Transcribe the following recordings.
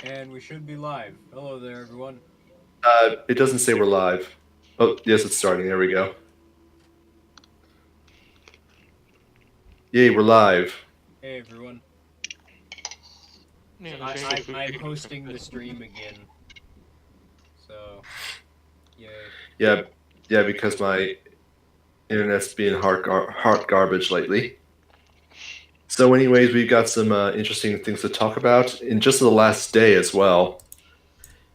And we should be live. Hello there, everyone. It doesn't say we're live. Oh, yes, it's starting. There we go. Yay, we're live. Hey, everyone. So Yeah, the I, Chamber I Food I'm Kingdom looking hosting the good. stream again. So yay. Yeah, yeah, because my internet's being heart garbage lately. So, anyways, we've got some interesting things to talk about in just the last day as well.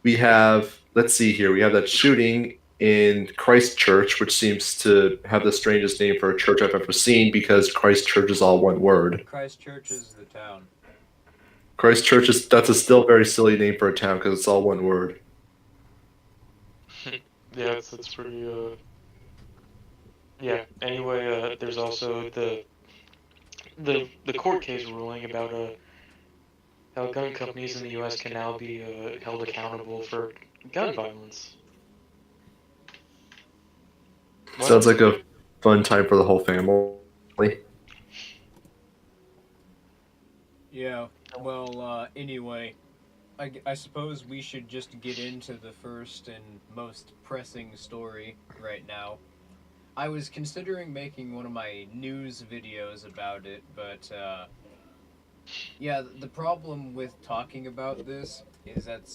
We have, let's see here, we have that shooting in Christchurch, which seems to have the strangest name for a church I've ever seen because Christchurch is all one word. Christchurch is the town. Christchurch is that's a still very silly name for a town because it's all one word. Yeah, it's pretty yeah. Anyway, there's also the court case ruling about how gun companies in the U.S. can now be held accountable for gun violence. Sounds What? like a fun time for the whole family. Yeah. Well, anyway, I suppose we should just get into the first and most pressing story right now. I was considering making one of my news videos about it, but yeah, the problem with talking about this is that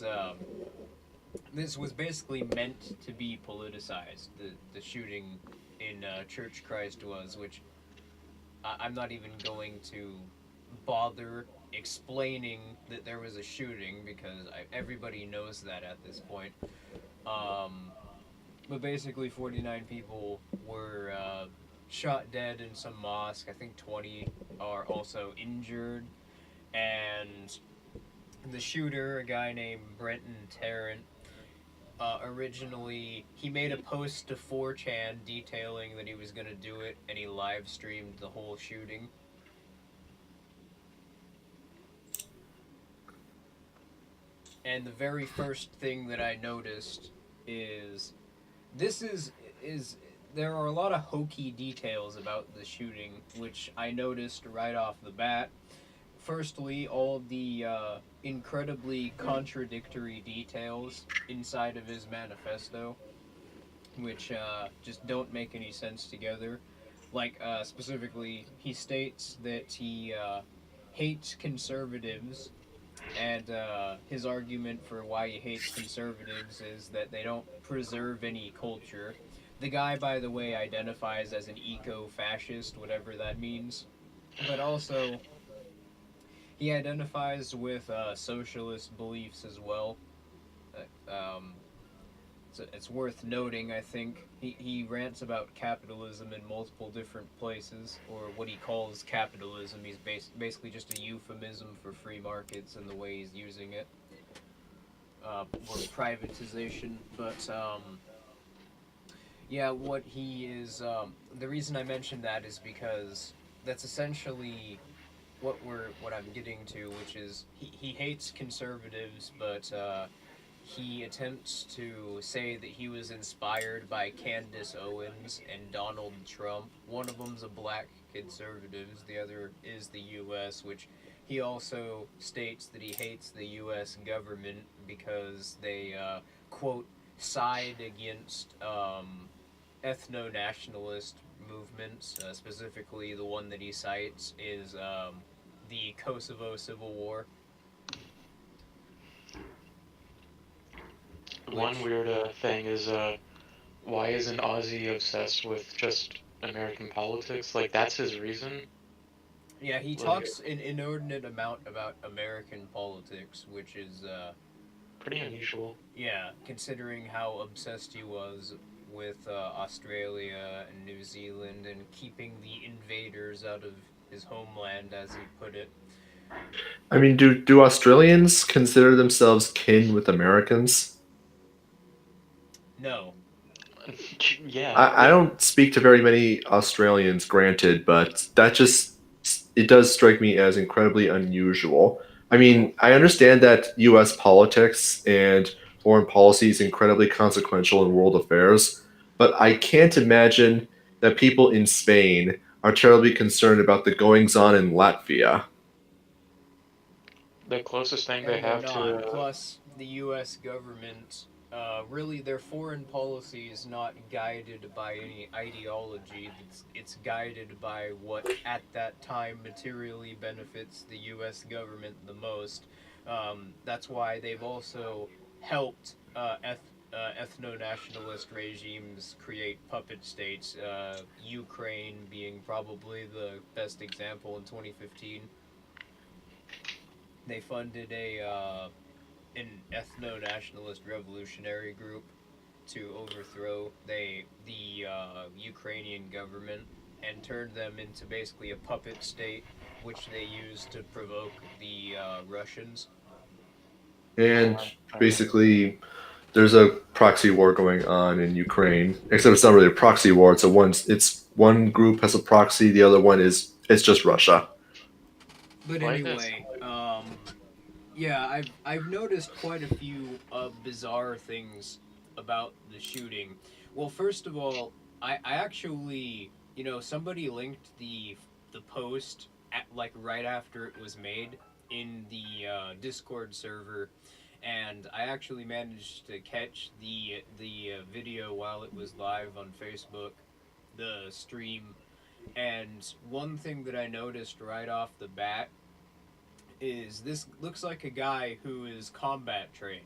this was basically meant to be politicized. The shooting in Church Christ was, which I'm not even going to bother explaining that there was a shooting because everybody knows that at this point. Um, but basically, 49 people were shot dead in some mosque. I think 20 are also injured, and the shooter, a guy named Brenton Tarrant, originally he made a post to 4chan detailing that he was going to do it, and he live streamed the whole shooting. And the very first thing that I noticed is this is there are a lot of hokey details about the shooting, which I noticed right off the bat. Firstly, all the incredibly contradictory details inside of his manifesto, which just don't make any sense together. Like, specifically, he states that he hates conservatives, and his argument for why he hates conservatives is that they don't preserve any culture. The guy, by the way, identifies as an eco fascist, whatever that means. But also, he identifies with socialist beliefs as well. Um, it's worth noting, I think. He rants about capitalism in multiple different places, or what he calls capitalism. He's basically just a euphemism for free markets and the way he's using it, or privatization. But yeah, what he is. The reason I mentioned that is because that's essentially what I'm getting to, which is he hates conservatives, but he attempts to say that he was inspired by Candace Owens and Donald Trump. One of them's a black conservative, the other is the U.S., which he also states that he hates the U.S. government because they, quote, side against ethno nationalist movements. Specifically, the one that he cites is the Kosovo Civil War, One which weird thing is why isn't Ozzy obsessed with just American politics? Like that's his reason. yeah, he Like talks an inordinate amount about American politics, which is, pretty unusual. yeah, considering how obsessed he was with Australia and New Zealand and keeping the invaders out of his homeland, as he put it. I mean, do Australians consider themselves kin with Americans? No. Yeah, I don't speak to very many Australians, granted, but that just it does strike me as incredibly unusual. I mean, I understand that U.S. politics and foreign policy is incredibly consequential in world affairs, but I can't imagine that people in Spain are terribly concerned about the goings on in Latvia. The closest thing they And they're have not. to Plus, the U.S. government, really, their foreign policy is not guided by any ideology. It's guided by what, at that time, materially benefits the U.S. government the most. That's why they've also helped ethno-nationalist regimes create puppet states. Ukraine being probably the best example in 2015. They funded an ethno-nationalist revolutionary group to overthrow the Ukrainian government and turned them into basically a puppet state, which they used to provoke the Russians. And basically, there's a proxy war going on in Ukraine. Except it's not really a proxy war. It's one group has a proxy, the other one is it's just Russia. But like this. anyway, yeah, I've noticed quite a few bizarre things about the shooting. Well, first of all, I actually, somebody linked the post at, like, right after it was made in the Discord server, and I actually managed to catch the video while it was live on Facebook, the stream. And one thing that I noticed right off the bat is this looks like a guy who is combat trained.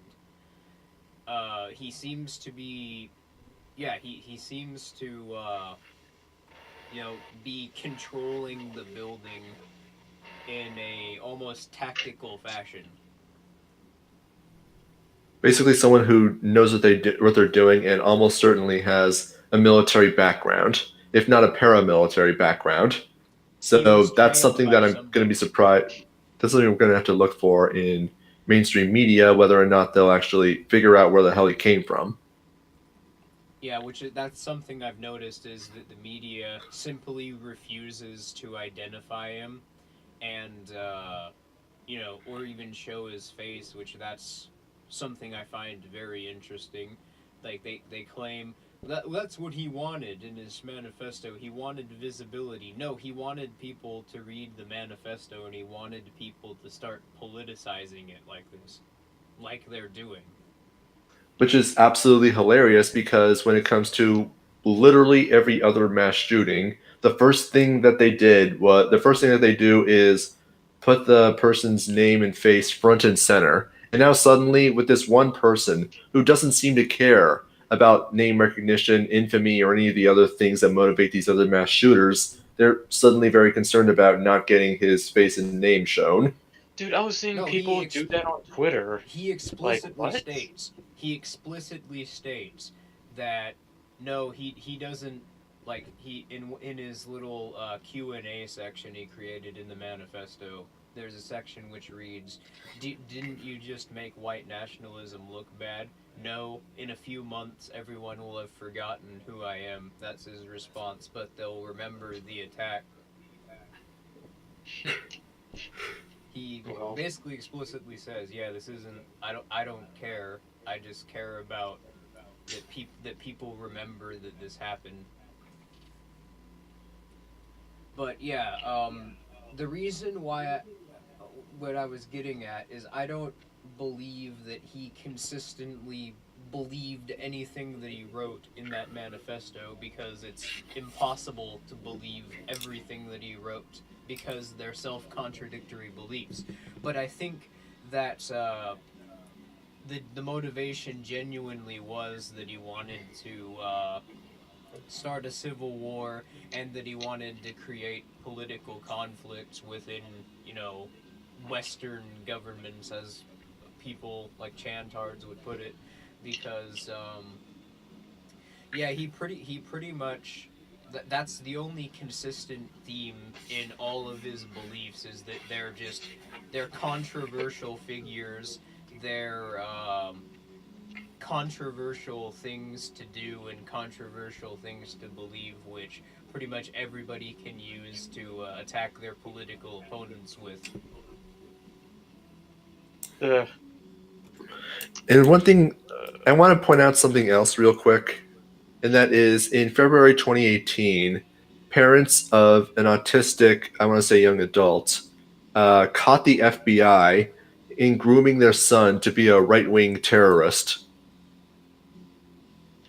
He seems to be, yeah, he seems to, be controlling the building in a almost tactical fashion. Basically, someone who knows what they're doing and almost certainly has a military background, if not a paramilitary background. He So was that's trained something by that I'm going to be somebody. surprised. That's something we're going to have to look for in mainstream media, whether or not they'll actually figure out where the hell he came from. Yeah, that's something I've noticed is that the media simply refuses to identify him, and or even show his face, which that's something I find very interesting. Like they claim that's what he wanted in his manifesto. He wanted visibility. No, he wanted people to read the manifesto, and he wanted people to start politicizing it like this, like they're doing. Which is absolutely hilarious because when it comes to literally every other mass shooting, the first thing that they do is put the person's name and face front and center. And now suddenly, with this one person who doesn't seem to care about name recognition, infamy, or any of the other things that motivate these other mass shooters, they're suddenly very concerned about not getting his face and name shown. Dude, I was seeing No, people do that on Twitter. he Like, explicitly what? states that no, he doesn't, like, he in his little Q&A section he created in the manifesto. There's a section which reads, "Didn't you just make white nationalism look bad? No, in a few months everyone will have forgotten who I am." That's his response, but they'll remember the attack. He Well, basically explicitly says, "Yeah, this isn't. I don't care. I just care about that people remember that this happened." But yeah, the reason what I was getting at is I don't believe that he consistently believed anything that he wrote in that manifesto, because it's impossible to believe everything that he wrote because they're self-contradictory beliefs. But I think that the motivation genuinely was that he wanted to start a civil war, and that he wanted to create political conflicts within, Western governments, as people like Chantards would put it, because yeah, he pretty much that's the only consistent theme in all of his beliefs, is that they're controversial figures, they're controversial things to do and controversial things to believe, which pretty much everybody can use to attack their political opponents with. uh, And one thing, I want to point out something else real quick, and that is in February 2018, parents of an autistic, I want to say young adult, caught the FBI in grooming their son to be a right-wing terrorist.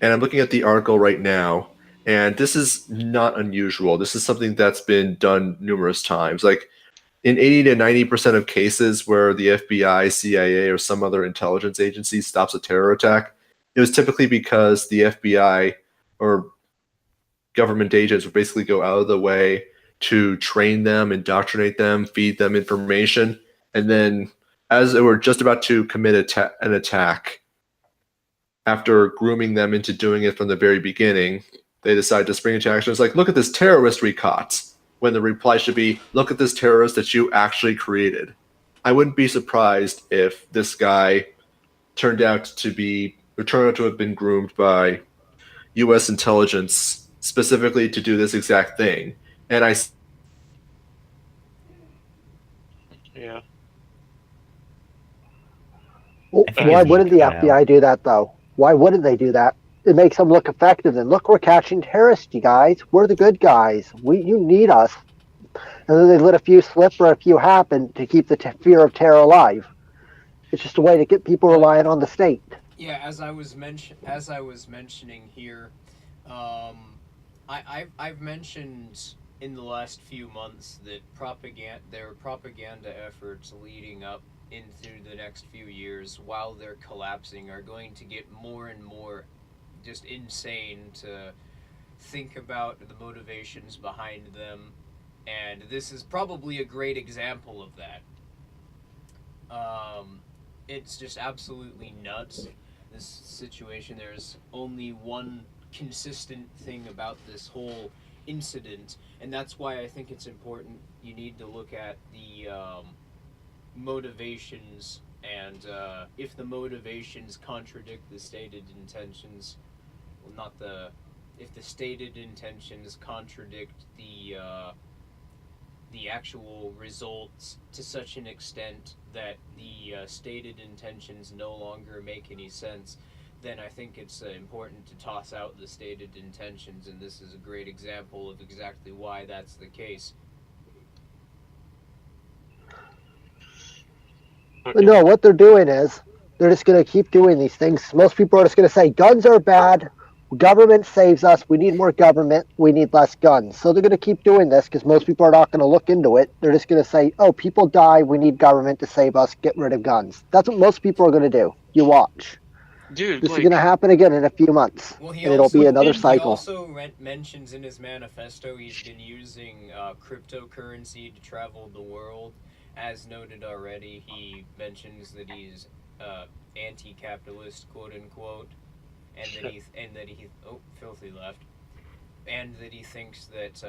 And I'm looking at the article right now, and this is not unusual. This is something that's been done numerous times. Like in 80 to 90% of cases where the FBI, CIA, or some other intelligence agency stops a terror attack, it was typically because the FBI or government agents would basically go out of the way to train them, indoctrinate them, feed them information, and then as they were just about to commit an attack, after grooming them into doing it from the very beginning, they decide to spring into action. It's like, look at this terrorist we caught, when the reply should be, look at this terrorist that you actually created. I wouldn't be surprised if this guy turned out to have been groomed by U.S. intelligence specifically to do this exact thing. And Yeah. Well, I think why his meat wouldn't the cut FBI do that, though? Why wouldn't they do that? It makes them look effective. And look, we're catching terrorists, you guys. We're the good guys. You need us. And then they let a few slip or a few happen to keep the fear of terror alive. It's just a way to get people relying on the state. Yeah, as I was mentioning here, I've mentioned in the last few months that there are propaganda efforts leading up into the next few years while they're collapsing are going to get more and more just insane to think about the motivations behind them, and this is probably a great example of that. It's just absolutely nuts, this situation. There's only one consistent thing about this whole incident, and that's why I think it's important. You need to look at the motivations, and if the motivations contradict the stated intentions, well, not the if the stated intentions contradict the actual results to such an extent that the stated intentions no longer make any sense, then I think it's important to toss out the stated intentions, and this is a great example of exactly why that's the case. But no, what they're doing is they're just going to keep doing these things. Most people are just going to say guns are bad. Government saves us. We need more government. We need less guns. So they're going to keep doing this because most people are not going to look into it. They're just going to say, oh, people die. We need government to save us. Get rid of guns. That's what most people are going to do. You watch. Dude, This like, is going to happen again in a few months. Well, And it'll be another cycle. He also mentions in his manifesto he's been using cryptocurrency to travel the world. As noted already, he mentions that he's anti-capitalist, quote unquote, and that he filthy left, and that he thinks that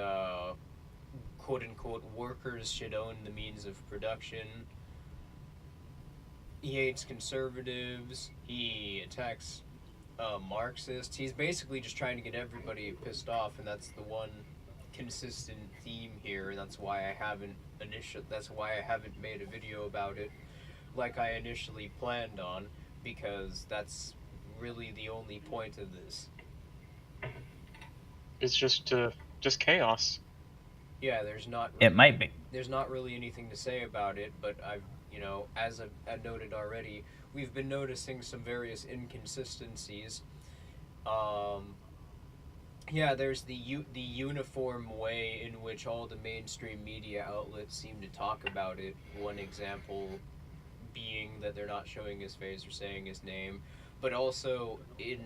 quote unquote workers should own the means of production. He hates conservatives. He attacks Marxists. He's basically just trying to get everybody pissed off, and that's the one consistent theme here. And that's why I haven't made a video about it like I initially planned on, because that's really the only point of this. it's just chaos. Yeah, there's not really anything to say about it, but as I noted already, we've been noticing some various inconsistencies. There's the uniform way in which all the mainstream media outlets seem to talk about it. One example being that they're not showing his face or saying his name, but also in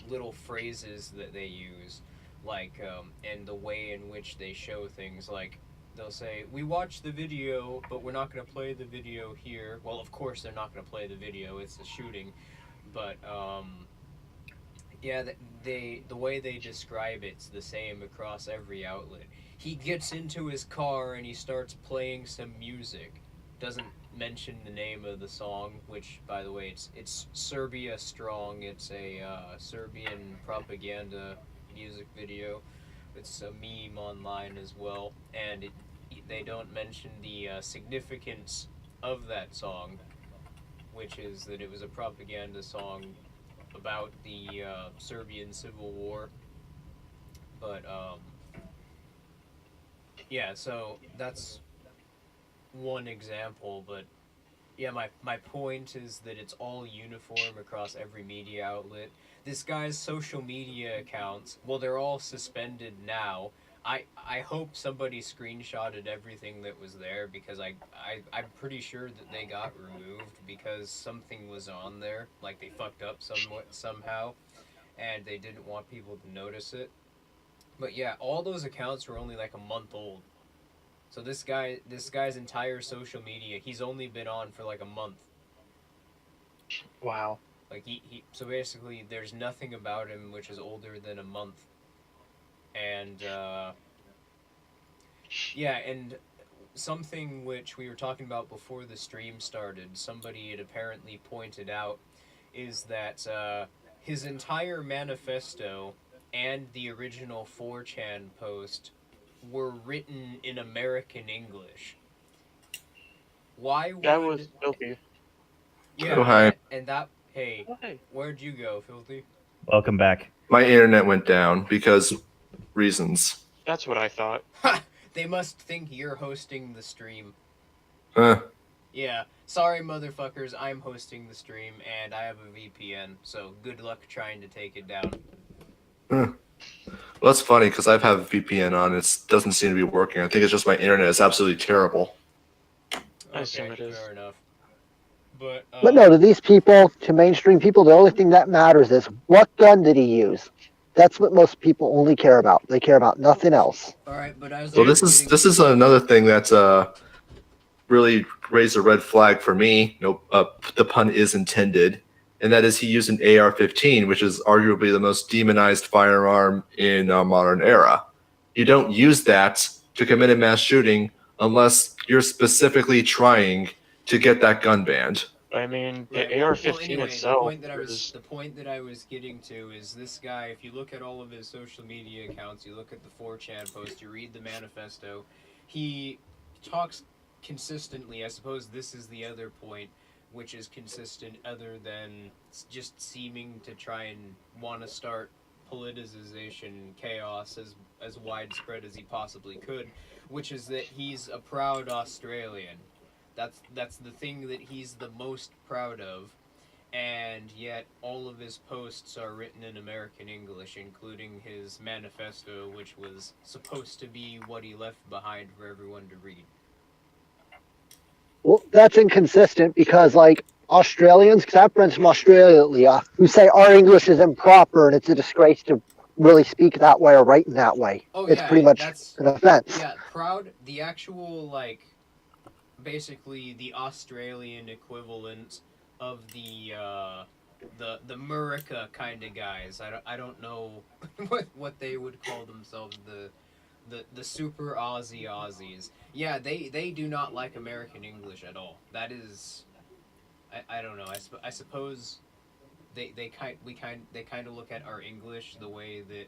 little phrases that they use, like, and the way in which they show things, like, they'll say, we watched the video, but we're not going to play the video here. Well, of course they're not going to play the video, it's a shooting, but, the way they describe it's the same across every outlet. He gets into his car and he starts playing some music. Doesn't mention the name of the song, which, by the way, it's Serbia Strong. It's a Serbian propaganda music video. It's a meme online as well, and they don't mention the significance of that song, which is that it was a propaganda song about the Serbian Civil War. But so that's one example, but Yeah, my point is that it's all uniform across every media outlet. This guy's social media accounts, well, they're all suspended now. I hope somebody screenshotted everything that was there because I'm pretty sure that they got removed because something was on there, like they fucked up somewhat somehow, and they didn't want people to notice it. But yeah, all those accounts were only like a month old. So this guy's entire social media, he's only been on for like a month. Wow. Like so basically there's nothing about him which is older than a month. And yeah, and something which we were talking about before the stream started, somebody had apparently pointed out is that his entire manifesto and the original 4chan post were written in American English. Why would That was filthy. yeah, Oh, hi. and that hey, Oh, hey. where'd you go, Filthy? Welcome back. My internet went down because reasons. That's what I thought. Ha! They must think you're hosting the stream. Uh, Yeah, sorry motherfuckers, I'm hosting the stream and I have a VPN, so good luck trying to take it down. well, that's funny because I've had VPN on. It doesn't seem to be working. I think it's just my internet is absolutely terrible. I assume Okay, it is. fair enough. But no, to these people, to mainstream people, the only thing that matters is what gun did he use. That's what most people only care about. They care about nothing else. all right, but as Well, I was this is another thing that's really raised a red flag for me. No, the pun is intended, and that is he used an AR-15, which is arguably the most demonized firearm in our modern era. You don't use that to commit a mass shooting unless you're specifically trying to get that gun banned. I mean, Right, the AR-15 itself is... the point that I was getting to is this guy. If you look at all of his social media accounts, you look at the 4chan post, you read the manifesto, he talks consistently. I suppose this is the other point, which is consistent, other than just seeming to try and want to start politicization, chaos as widespread as he possibly could, which is that he's a proud Australian. That's the thing that he's the most proud of, and yet all of his posts are written in American English, including his manifesto, which was supposed to be what he left behind for everyone to read. Well, that's inconsistent because, like, Australians, because I have friends from Australia who say our English is improper and it's a disgrace to really speak that way or write in that way. Oh, It's yeah, pretty much that's an offense. yeah, proud. The actual basically the Australian equivalent of the Murica kind of guys. I don't know what they would call themselves. The super Aussies. Yeah, they do not like American English at all. That is, I don't know. I suppose they kind of look at our English the way that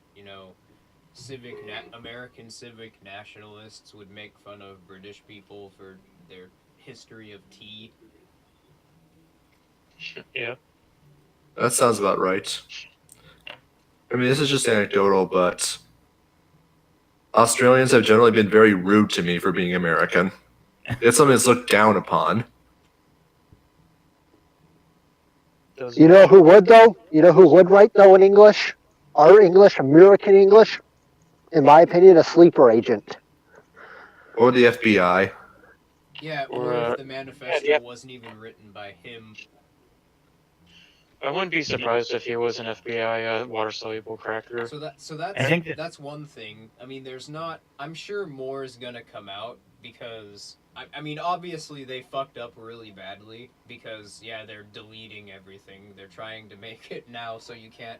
American civic nationalists would make fun of British people for their history of tea. Yeah. That sounds about right. I mean, this is just anecdotal, but Australians have generally been very rude to me for being American. It's something that's looked down upon. You know who would, though? You know who would write, though, in English? Our English, American English? In my opinion, a sleeper agent. Or the FBI. Yeah, Or, or if the manifesto yeah. wasn't even written by him. I wouldn't be surprised if he was an FBI water soluble cracker. So I think that- that's one thing. I mean, there's not. I'm sure more is gonna come out because I mean, obviously they fucked up really badly because yeah, they're deleting everything. They're trying to make it now so you can't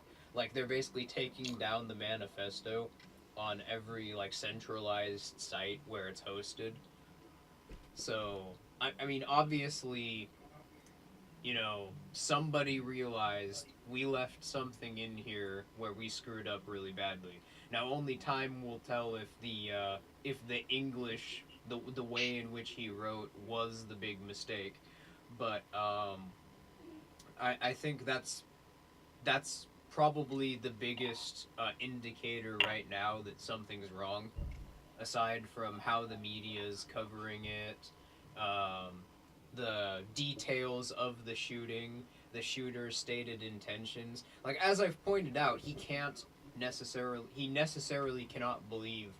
they're basically taking down the manifesto on every centralized site where it's hosted. So I mean, obviously, somebody realized we left something in here where we screwed up really badly. Now, only time will tell if the English, the way in which he wrote, was the big mistake. But I think that's probably the biggest indicator right now that something's wrong. Aside from how the media is covering it, the details of the shooting, the shooter's stated intentions. Like, as I've pointed out, he necessarily cannot believe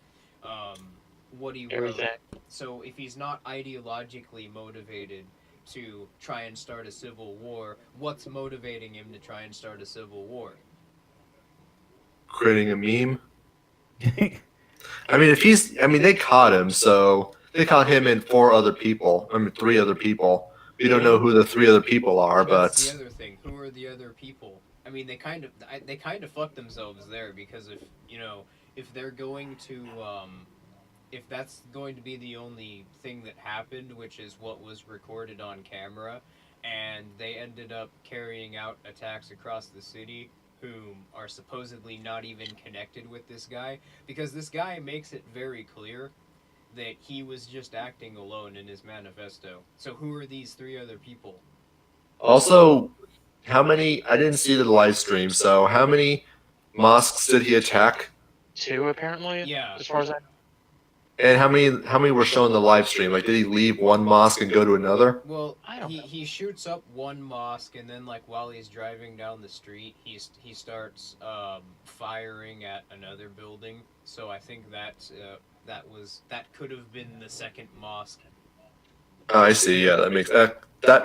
what he wrote. Everything. So if he's not ideologically motivated to try and start a civil war, what's motivating him to try and start a civil war? Creating a meme. I mean, they caught him, so they caught him and 3 other people. We don't know who the 3 other people are, That's the but other thing. Who are the other people? I mean, they kind of fucked themselves there, because if they're going to if that's going to be the only thing that happened, which is what was recorded on camera, and they ended up carrying out attacks across the city whom are supposedly not even connected with this guy, because this guy makes it very clear that he was just acting alone in his manifesto. So who are these 3 other people? also, how many? I didn't see the live stream, so how many mosques did he attack? 2 apparently. Yeah. As far as I. And how many were shown in the live stream? Like, did he leave one mosque and go to another? Well, I don't know. he shoots up one mosque, and then, like, while he's driving down the street, he starts firing at another building. So I think that could have been the second mosque. Oh, I see. Yeah, that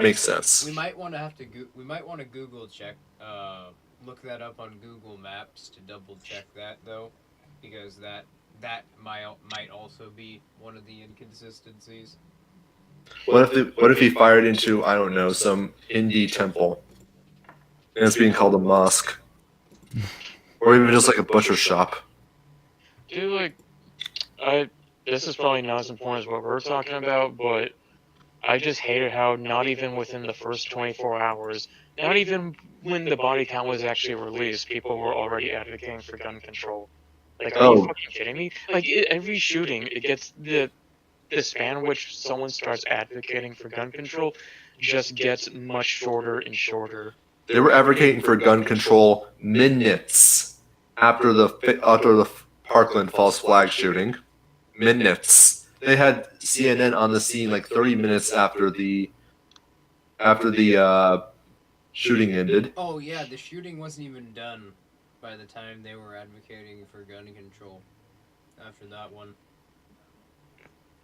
makes sense. We might want to Google check, look that up on Google Maps to double check that, though, because that might also be one of the inconsistencies. What if he fired into, I don't know, some indie temple, and it's being called a mosque, or even just like a butcher shop? Dude, like, this is probably not as important as what we're talking about, but I just hated how not even within the first 24 hours, not even when the body count was actually released, people were already advocating for gun control. Like, are you fucking kidding me? Like, every shooting, it gets the span in which someone starts advocating for gun control just gets much shorter and shorter. They were advocating for gun control minutes after the Parkland false flag shooting. Minutes. They had CNN on the scene like 30 minutes after the shooting ended. Oh yeah, the shooting wasn't even done by the time they were advocating for gun control. After that one.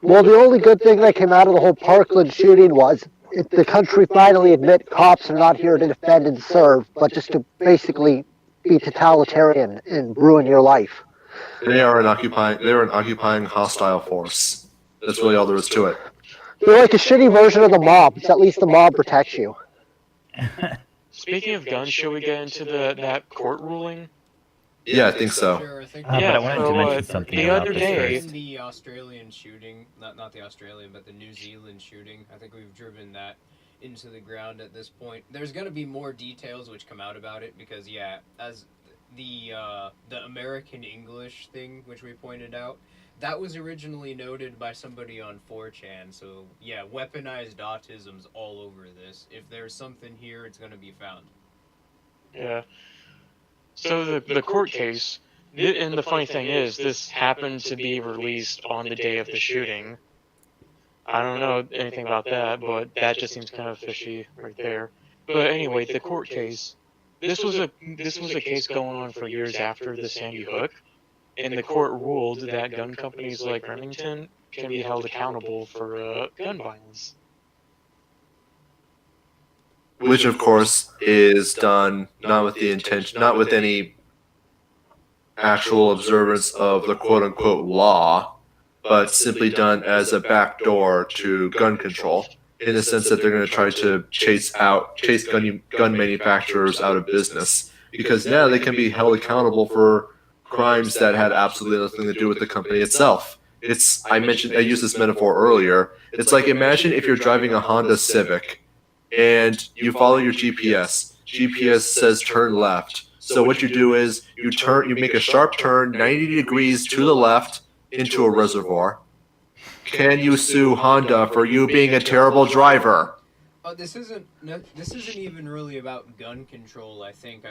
Well, the only good thing that came out of the whole Parkland shooting was the country finally admit cops are not here to defend and serve, but just to basically be totalitarian and ruin your life. They're an occupying hostile force. That's really all there is to it. They're like a shitty version of the mob. It's at least the mob protects you. Speaking of guns, shall we get into that court ruling? Yeah, I think so. Sure, I think But I wanted to mention something the about other this day, first. in the Australian shooting, not the Australian, but the New Zealand shooting, I think we've driven that into the ground at this point. There's going to be more details which come out about it, because yeah, as the American English thing which we pointed out, that was originally noted by somebody on 4chan. So yeah, weaponized autism's all over this. If there's something here, it's going to be found. Yeah. So the court case, and the funny thing is, this happened to be released on the day of the shooting. I don't know anything about that, but that just seems kind of fishy right there. But anyway, the court case, this was a case going on for years after the Sandy Hook, and the court ruled that gun companies like Remington can be held accountable for gun violence. Which, of course, is done not with any actual observance of the quote-unquote law, but simply done as a backdoor to gun control, in the sense that they're going to try to chase gun manufacturers out of business, because now they can be held accountable for crimes that had absolutely nothing to do with the company itself. I used this metaphor earlier. It's like, imagine if you're driving a Honda Civic and you follow your GPS. GPS says turn left. So what you do is you make a sharp turn 90 degrees to the left into a reservoir. Can you sue Honda for you being a terrible driver? This isn't even really about gun control. I think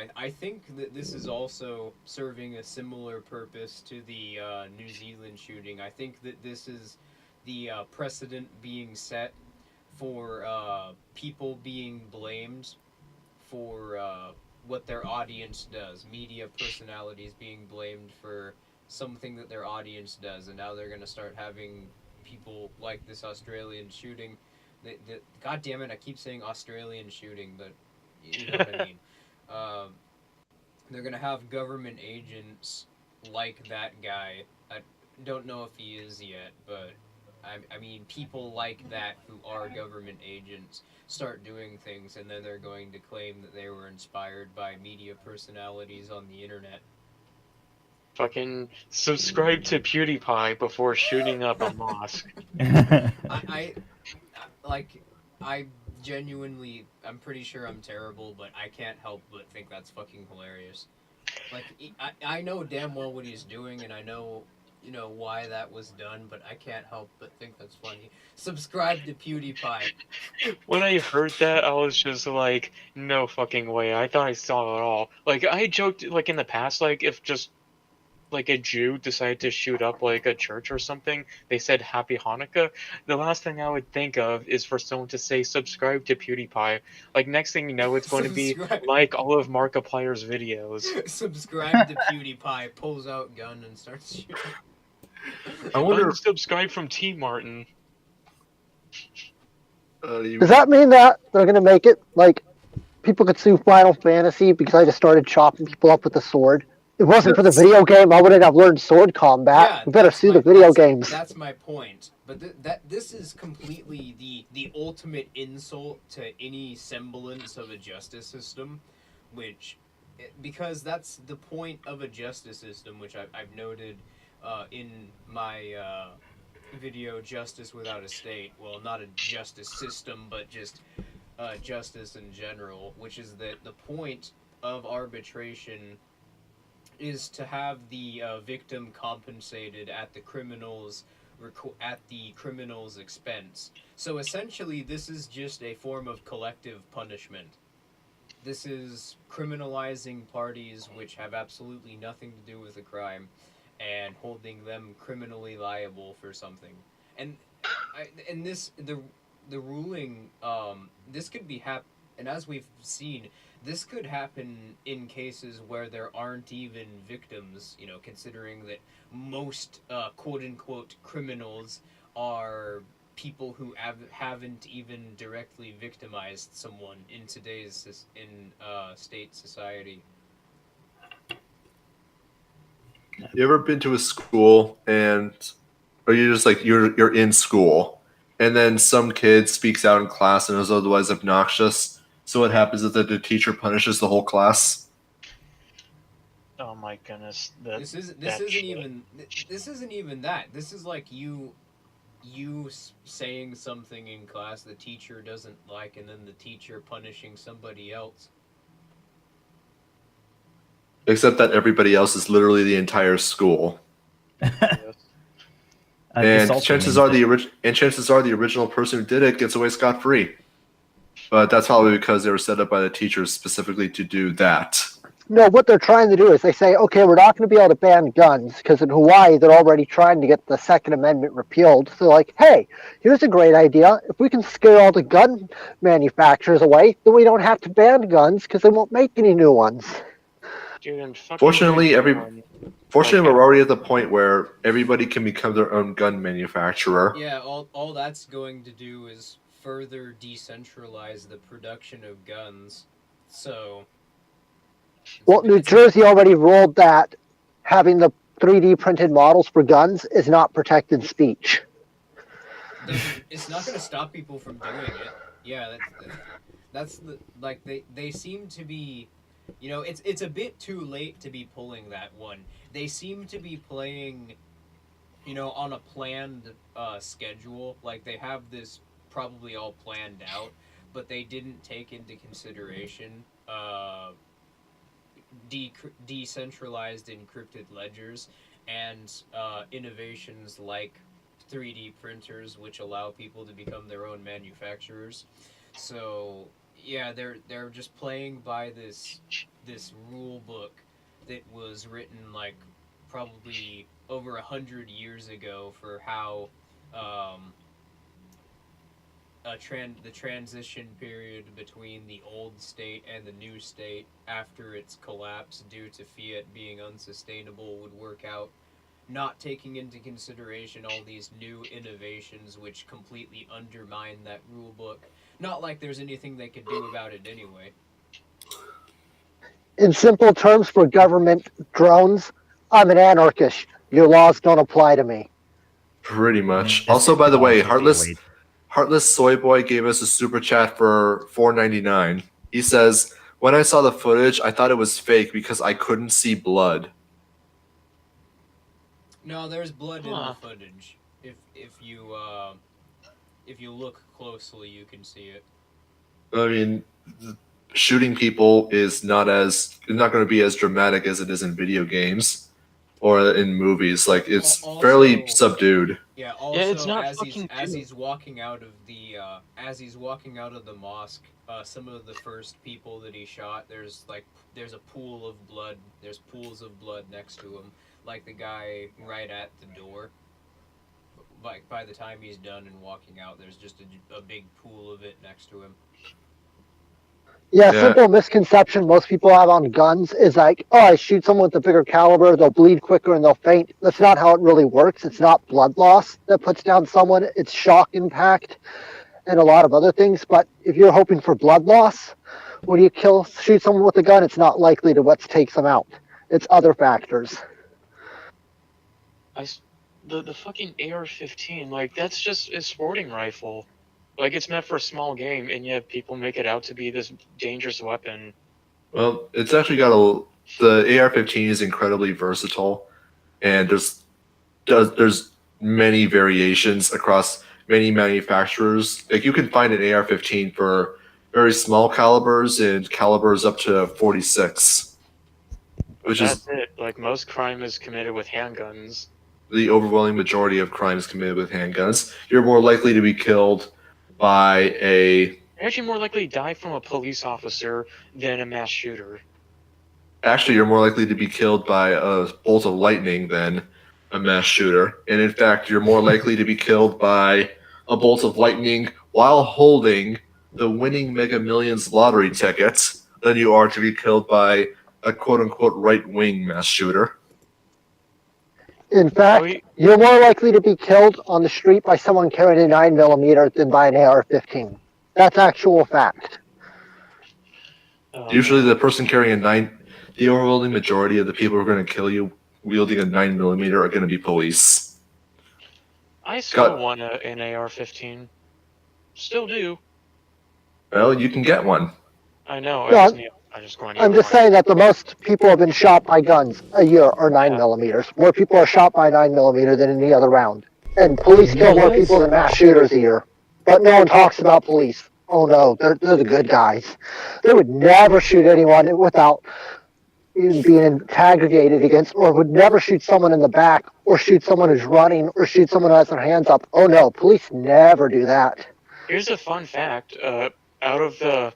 that this is also serving a similar purpose to the New Zealand shooting. I think that this is the precedent being set for people being blamed for what their audience does. Media personalities being blamed for something that their audience does, and now they're gonna start having people like this Australian shooting. God damn it! I keep saying Australian shooting, but you know what I mean. Um, they're gonna have government agents like that guy. I don't know if he is yet, but I mean, people like that who are government agents start doing things, and then they're going to claim that they were inspired by media personalities on the internet. Fucking subscribe to PewDiePie before shooting up a mosque. I like, I genuinely, I'm pretty sure I'm terrible, but I can't help but think that's fucking hilarious. Like, I know damn well what he's doing, and I know, you know, why that was done, but I can't help but think that's funny. Subscribe to PewDiePie. When I heard that, I was just like, no fucking way. I thought I saw it all. Like, I joked, like, in the past, like, if just, like, a Jew decided to shoot up, like, a church or something, they said Happy Hanukkah, the last thing I would think of is for someone to say, subscribe to PewDiePie. Like, next thing you know, it's going to be like all of Markiplier's videos. Subscribe to PewDiePie, pulls out gun and starts shooting. I wonder. Unsubscribe from T. Martin. Does that mean that they're going to make it like people could sue Final Fantasy because I just started chopping people up with a sword? If it wasn't for the video game, I wouldn't have learned sword combat. Yeah, We better sue the video games. That's my point. But this is completely the ultimate insult to any semblance of a justice system, which, because that's the point of a justice system, which I've noted in my video Justice Without a State. Well, not a justice system, but just justice in general, which is that the point of arbitration is to have the victim compensated at the criminal's expense. So essentially, this is just a form of collective punishment. This is criminalizing parties which have absolutely nothing to do with a crime, and holding them criminally liable for something. And the ruling, this could be and as we've seen, this could happen in cases where there aren't even victims, you know, considering that most quote-unquote criminals are people who haven't even directly victimized someone in today's state society. You ever been to a school or you're just like you're in school, and then some kid speaks out in class and is otherwise obnoxious? So what happens is that the teacher punishes the whole class? Oh my goodness. This isn't even that. This is like you saying something in class the teacher doesn't like, and then the teacher punishing somebody else. Except that everybody else is literally the entire school. And chances are the original person who did it gets away scot-free. But that's probably because they were set up by the teachers specifically to do that. No, what they're trying to do is they say, okay, we're not going to be able to ban guns because in Hawaii they're already trying to get the Second Amendment repealed. So like, hey, here's a great idea. If we can scare all the gun manufacturers away, then we don't have to ban guns because they won't make any new ones. Dude, Fortunately, we're already at the point where everybody can become their own gun manufacturer. Yeah, all that's going to do is further decentralize the production of guns. So, well, New Jersey already ruled that having the 3D printed models for guns is not protected speech. It's not going to stop people from doing it. Yeah, that's like they seem to be, you know, it's a bit too late to be pulling that one. They seem to be playing, you know, on a planned schedule. Like they have this probably all planned out, but they didn't take into consideration decentralized encrypted ledgers and innovations like 3D printers, which allow people to become their own manufacturers. So yeah, they're just playing by this rule book that was written like probably over 100 years ago for how the transition period between the old state and the new state after its collapse due to fiat being unsustainable would work out, not taking into consideration all these new innovations which completely undermine that rule book. Not like there's anything they could do about it anyway. In simple terms, for government drones, I'm an anarchist. Your laws don't apply to me. Pretty much. This Also, by the way, philosophy, Heartless Soy Boy gave us a super chat for $4.99. He says, "When I saw the footage, I thought it was fake because I couldn't see blood." No, there's blood in Huh. the footage. If you look closely, you can see it. I mean, shooting people is not going to be as dramatic as it is in video games or in movies. Like, it's Also- fairly subdued. Yeah. Also, it's not as fucking he's walking out of the mosque, some of the first people that he shot, there's a pool of blood. There's pools of blood next to him, like the guy right at the door. Like by the time he's done and walking out, there's just a big pool of it next to him. Yeah, Yeah. simple misconception most people have on guns is like, oh, I shoot someone with a bigger caliber, they'll bleed quicker and they'll faint. That's not how it really works. It's not blood loss that puts down someone, it's shock impact and a lot of other things. But if you're hoping for blood loss, when you shoot someone with a gun, it's not likely to what takes them out. It's other factors. The fucking AR-15, like, that's just a sporting rifle. Like, it's meant for a small game, and yet people make it out to be this dangerous weapon. Well, it's actually got the AR-15 is incredibly versatile, and there's many variations across many manufacturers. Like, you can find an AR-15 for very small calibers and calibers up to 46, which is That's it. Like, most crime is committed with handguns. the overwhelming majority of crimes committed with handguns. You're more likely to be killed by You're actually more likely to die from a police officer than a mass shooter. Actually, you're more likely to be killed by a bolt of lightning than a mass shooter. And in fact, you're more likely to be killed by a bolt of lightning while holding the winning Mega Millions lottery tickets than you are to be killed by a quote-unquote right-wing mass shooter. In fact, you're more likely to be killed on the street by someone carrying a 9mm than by an AR-15. That's actual fact. Usually the person carrying the overwhelming majority of the people who are going to kill you wielding a 9mm are going to be police. I still want an AR-15. Still do. Well, you can get one. I know. I'm just saying that the most people have been shot by guns a year are 9mm. More people are shot by 9mm than any other round. And police kill more people than mass shooters a year. But no one talks about police. Oh no, they're the good guys. They would never shoot anyone without being interrogated against, or would never shoot someone in the back, or shoot someone who's running, or shoot someone who has their hands up. Oh no, police never do that. Here's a fun fact. Out of the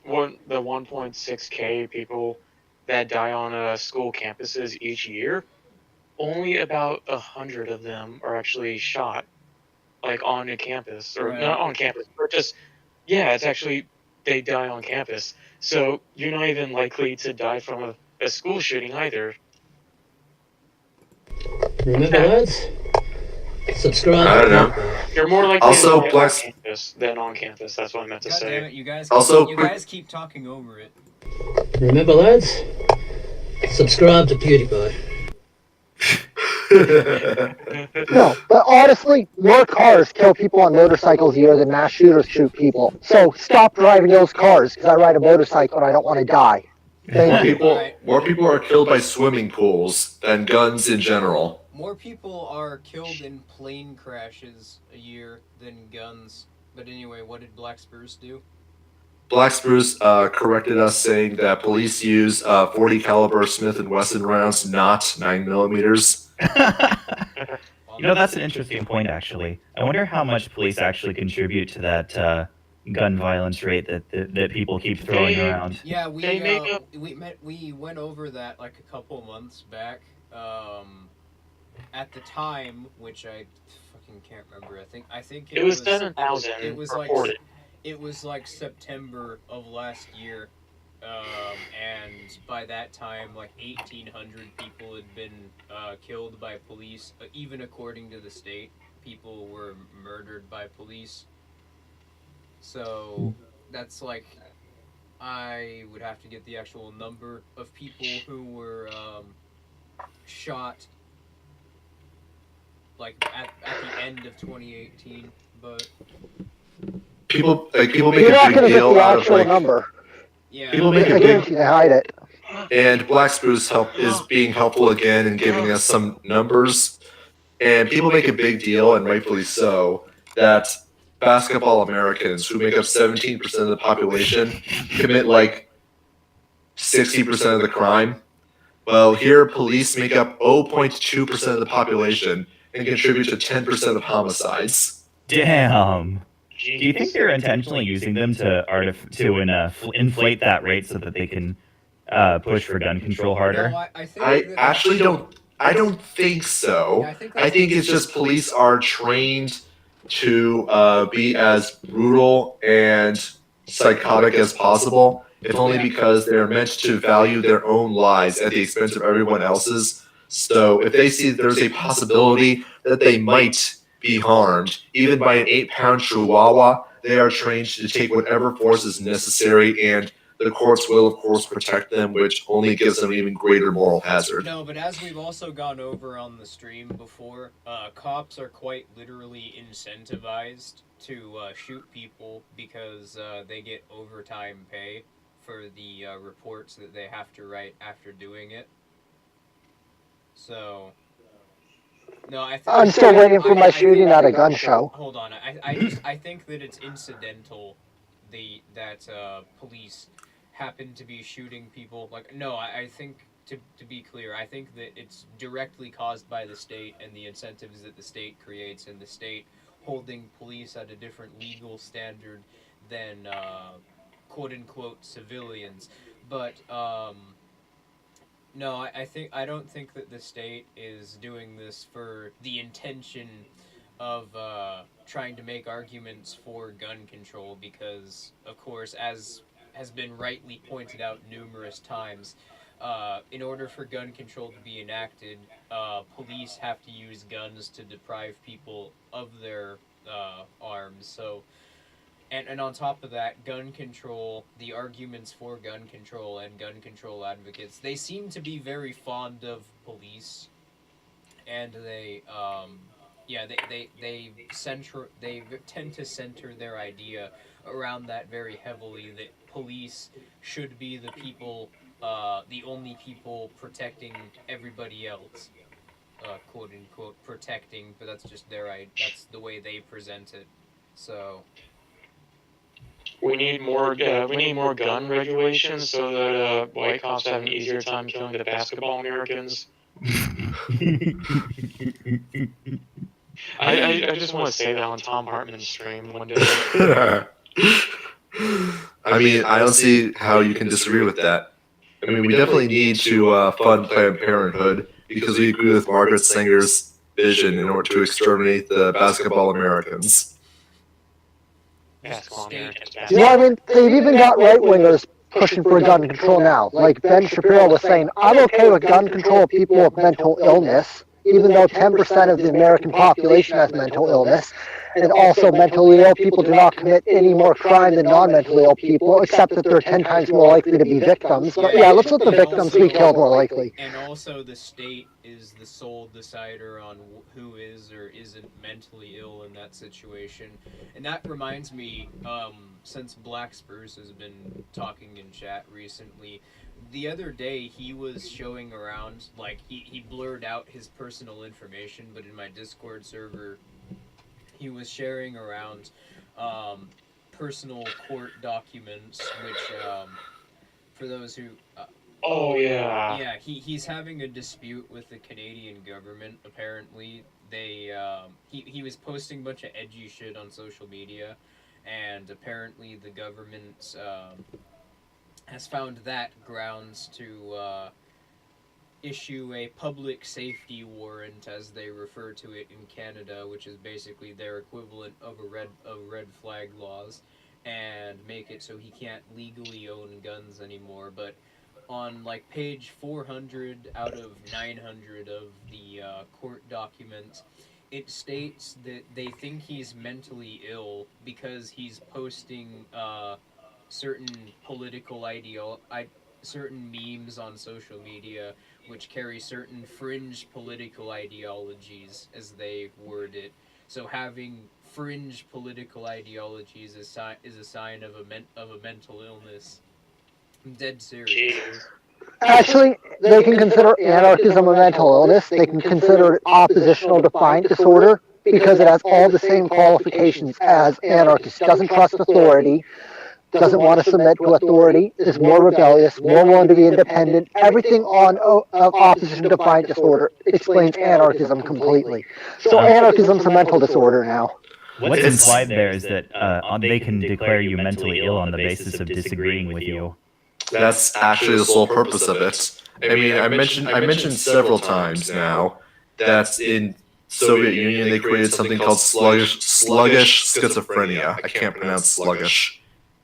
1.6K people that die on school campuses each year, only about 100 of them are actually shot, like on a campus, or not on campus, or just it's actually they die on campus. So you're not even likely to die from a school shooting either. Remember, lads? Subscribe. I don't know. You're more likely Also, to die on campus than on campus. That's what I meant to God say. damn it, you guys! Also, you guys keep talking over it. Remember, lads? Subscribe to PewDiePie. No, but honestly, more cars kill people on motorcycles a year than mass shooters shoot people. So stop driving those cars, because I ride a motorcycle and I don't want to die. Thank you. More people are killed by swimming pools than guns in general. More people are killed in plane crashes a year than guns. But anyway, what did Black Spruce do? Black Spruce corrected us, saying that police use 40 caliber Smith & Wesson rounds, not 9mm. That's an interesting point, actually. I wonder how much police actually contribute to that gun violence rate that people keep throwing around. Yeah, we went over that like a couple months back. At the time, which I fucking can't remember. I think It was 7,000 it was like reported. it was like September of last year, and by that time, like 1,800 people had been killed by police. Even according to the state, people were murdered by police. So that's like I would have to get the actual number of people who were shot like at the end of 2018, but People make You're a not big going to get deal the out of actual like number. yeah, people I make a big guarantee they hide it. and Black Spruce is being helpful again and giving us some numbers. And people make a big deal, and rightfully so, that basketball Americans, who make up 17% of the population, commit like 60% of the crime. Well, here police make up 0.2% of the population and contribute to 10% of homicides. Damn. Do you think Jeez. they're intentionally using them to inflate that rate so that they can push for gun control harder? no, I think I that, actually don't. I don't think so. Yeah, I think I think it's just police are trained to be as brutal and psychotic as possible, if only because they're meant to value their own lives at the expense of everyone else's. So if they see that there's a possibility that they might be harmed, even by an 8-pound chihuahua, they are trained to take whatever force is necessary, and the courts will, of course, protect them, which only gives them an even greater moral hazard. No, but as we've also gone over on the stream before, cops are quite literally incentivized to shoot people because they get overtime pay for the reports that they have to write after doing it. So, no, I'm still waiting for my shooting at a gun show. Hold on, I think that it's incidental, that police happen to be shooting people. Like, no, I think to be clear, I think that it's directly caused by the state and the incentives that the state creates, and the state holding police at a different legal standard than quote unquote civilians. But no, I don't think that the state is doing this for the intention of trying to make arguments for gun control, because, of course, as has been rightly pointed out numerous times, in order for gun control to be enacted, police have to use guns to deprive people of their arms. So, and on top of that, gun control, the arguments for gun control and gun control advocates, they seem to be very fond of police, and they they tend to center their idea around that very heavily, that police should be the people, the only people protecting everybody else, quote unquote protecting, but that's just that's the way they present it. So We need more gun regulations so that white cops have an easier time killing the basketball Americans. I just want to say that on Tom Hartman's stream one day. I mean, I don't see how you can disagree with that. I mean, we definitely need to fund Planned Parenthood because we agree with Margaret Sanger's vision in order to exterminate the basketball Americans. Basketball Americans. You know what I mean? They've even got right-wingers pushing for gun control now. Like Ben Shapiro was saying, I'm okay with gun control of people with mental illness, even though 10% of the American population has mental illness. And also mentally ill people do not commit any more crime than non-mentally ill people, except that they're 10 times more likely to be victims. But yeah, let's let the victims be killed more likely. And also, the state is the sole decider on who is or isn't mentally ill in that situation. And that reminds me, since Black Spruce has been talking in chat recently, the other day he was showing around, like, he blurred out his personal information, but in my Discord server, he was sharing around personal court documents, which, for those who... Oh, yeah. Yeah, he's having a dispute with the Canadian government, apparently. He was posting a bunch of edgy shit on social media, and apparently the government has found that grounds to issue a public safety warrant, as they refer to it in Canada, which is basically their equivalent of red flag laws, and make it so he can't legally own guns anymore. But on like page 400 out of 900 of the court documents, it states that they think he's mentally ill because he's posting certain certain memes on social media which carry certain fringe political ideologies, as they word it. So having fringe political ideologies is a sign of a mental illness. I'm dead serious. Jesus. Actually, they can consider anarchism a mental illness. They can consider it oppositional defiant disorder because it has all the same qualifications as anarchist. Doesn't trust authority, doesn't want to submit to authority, is more rebellious, more willing to be independent. Everything on opposition defiant disorder explains anarchism completely. So anarchism's a mental disorder now. What's implied there is that they can declare you mentally ill on the basis of disagreeing with you. That's actually the sole purpose of it. I mean, I mentioned several times now that in Soviet Union they created something called sluggish schizophrenia. I can't pronounce sluggish,